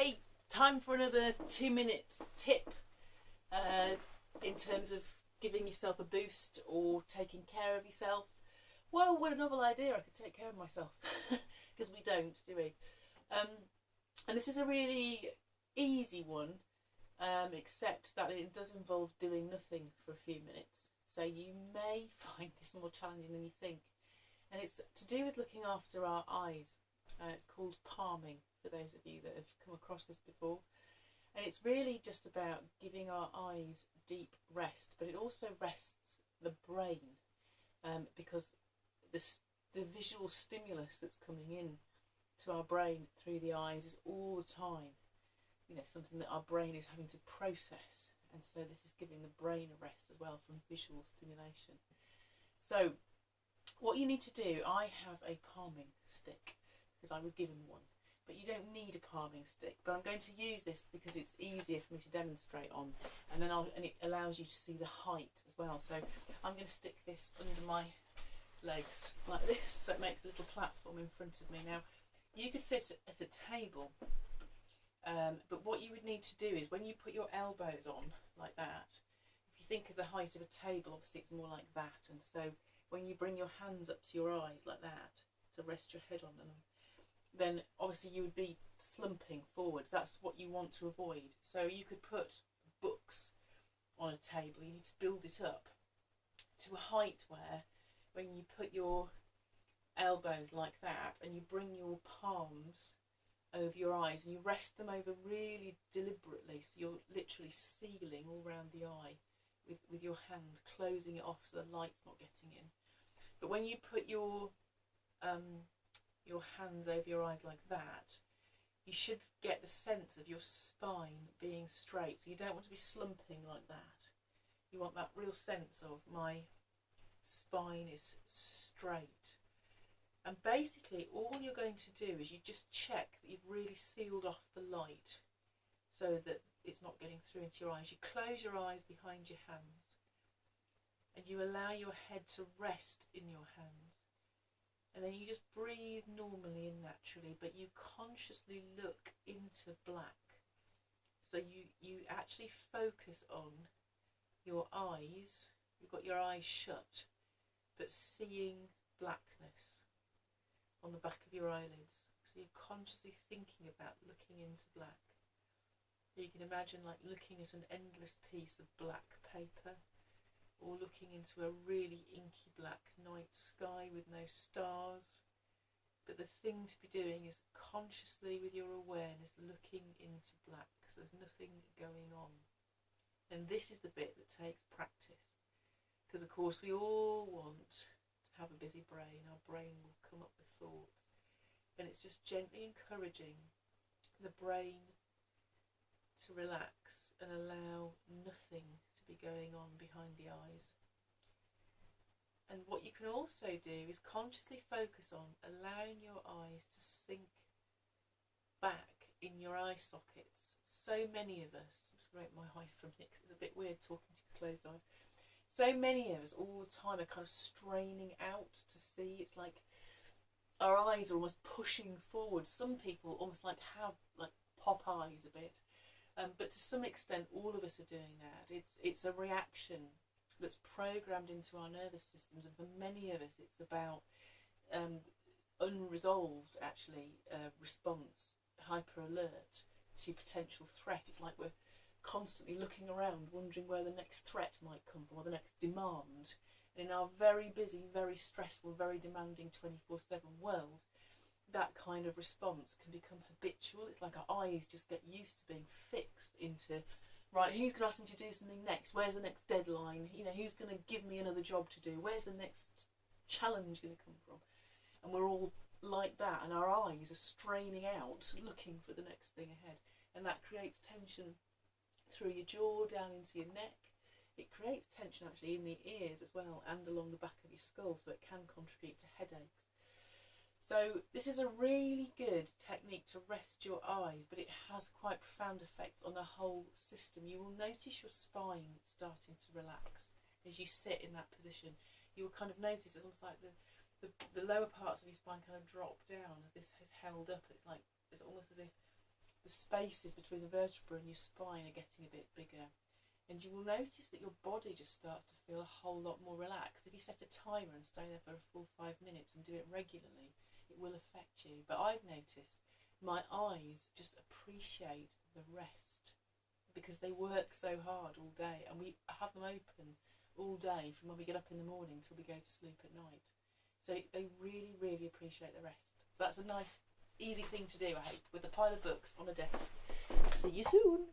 Okay, time for another 2-minute tip in terms of giving yourself a boost or taking care of yourself. Well, what a novel idea, I could take care of myself. Because we don't, do we? And this is a really easy one, except that it does involve doing nothing for a few minutes. So you may find this more challenging than you think. And it's to do with looking after our eyes. It's called palming, for those of you that have come across this before. And it's really just about giving our eyes deep rest, but it also rests the brain, because the visual stimulus that's coming in to our brain through the eyes is all the time, something that our brain is having to process. And so this is giving the brain a rest as well from visual stimulation. So what you need to do, I have a palming stick because I was given one, but you don't need a palming stick. But I'm going to use this because it's easier for me to demonstrate on, and it allows you to see the height as well. So I'm going to stick this under my legs like this, so it makes a little platform in front of me. Now, you could sit at a table, but what you would need to do is when you put your elbows on like that, if you think of the height of a table, obviously it's more like that, and so when you bring your hands up to your eyes like that to rest your head on them, then obviously you would be slumping forwards. That's what you want to avoid. So you could put books on a table. You need to build it up to a height where when you put your elbows like that and you bring your palms over your eyes and you rest them over really deliberately, so you're literally sealing all around the eye with your hand, closing it off so the light's not getting in. But when you put your hands over your eyes like that, you should get the sense of your spine being straight. So you don't want to be slumping like that. You want that real sense of my spine is straight. And basically all you're going to do is you just check that you've really sealed off the light so that it's not getting through into your eyes. You close your eyes behind your hands and you allow your head to rest in your hands. And then you just breathe normally and naturally, but you consciously look into black. So you actually focus on your eyes. You've got your eyes shut, but seeing blackness on the back of your eyelids. So you're consciously thinking about looking into black. You can imagine like looking at an endless piece of black paper, or looking into a really inky black night sky with no stars. But the thing to be doing is consciously, with your awareness, looking into black, so there's nothing going on. And this is the bit that takes practice, because of course we all want to have a busy brain. Our brain will come up with thoughts, and it's just gently encouraging the brain to relax and allow nothing to be going on behind the eyes. And what you can also do is consciously focus on allowing your eyes to sink back in your eye sockets. So many of us, I'm just going to make my eyes for a minute because it's a bit weird talking to closed eyes. So many of us all the time are kind of straining out to see. It's like our eyes are almost pushing forward. Some people almost like have like pop eyes a bit. But to some extent, all of us are doing that. It's a reaction that's programmed into our nervous systems, and for many of us, it's about unresolved, actually, response, hyper alert to potential threat. It's like we're constantly looking around, wondering where the next threat might come from, or the next demand. And in our very busy, very stressful, very demanding 24/7 world, that kind of response can become habitual. It's like our eyes just get used to being fixed into, right, who's going to ask me to do something next? Where's the next deadline? Who's going to give me another job to do? Where's the next challenge going to come from? And we're all like that, and our eyes are straining out, looking for the next thing ahead. And that creates tension through your jaw, down into your neck. It creates tension actually in the ears as well, and along the back of your skull, so it can contribute to headaches. So this is a really good technique to rest your eyes, but it has quite profound effects on the whole system. You will notice your spine starting to relax as you sit in that position. You will kind of notice it's almost like the lower parts of your spine kind of drop down as this has held up. It's almost as if the spaces between the vertebra and your spine are getting a bit bigger. And you will notice that your body just starts to feel a whole lot more relaxed. If you set a timer and stay there for a full 5 minutes and do it regularly, it will affect you. But I've noticed my eyes just appreciate the rest because they work so hard all day, and we have them open all day from when we get up in the morning till we go to sleep at night. So they really, really appreciate the rest. So that's a nice, easy thing to do, I hope, with a pile of books on a desk. See you soon.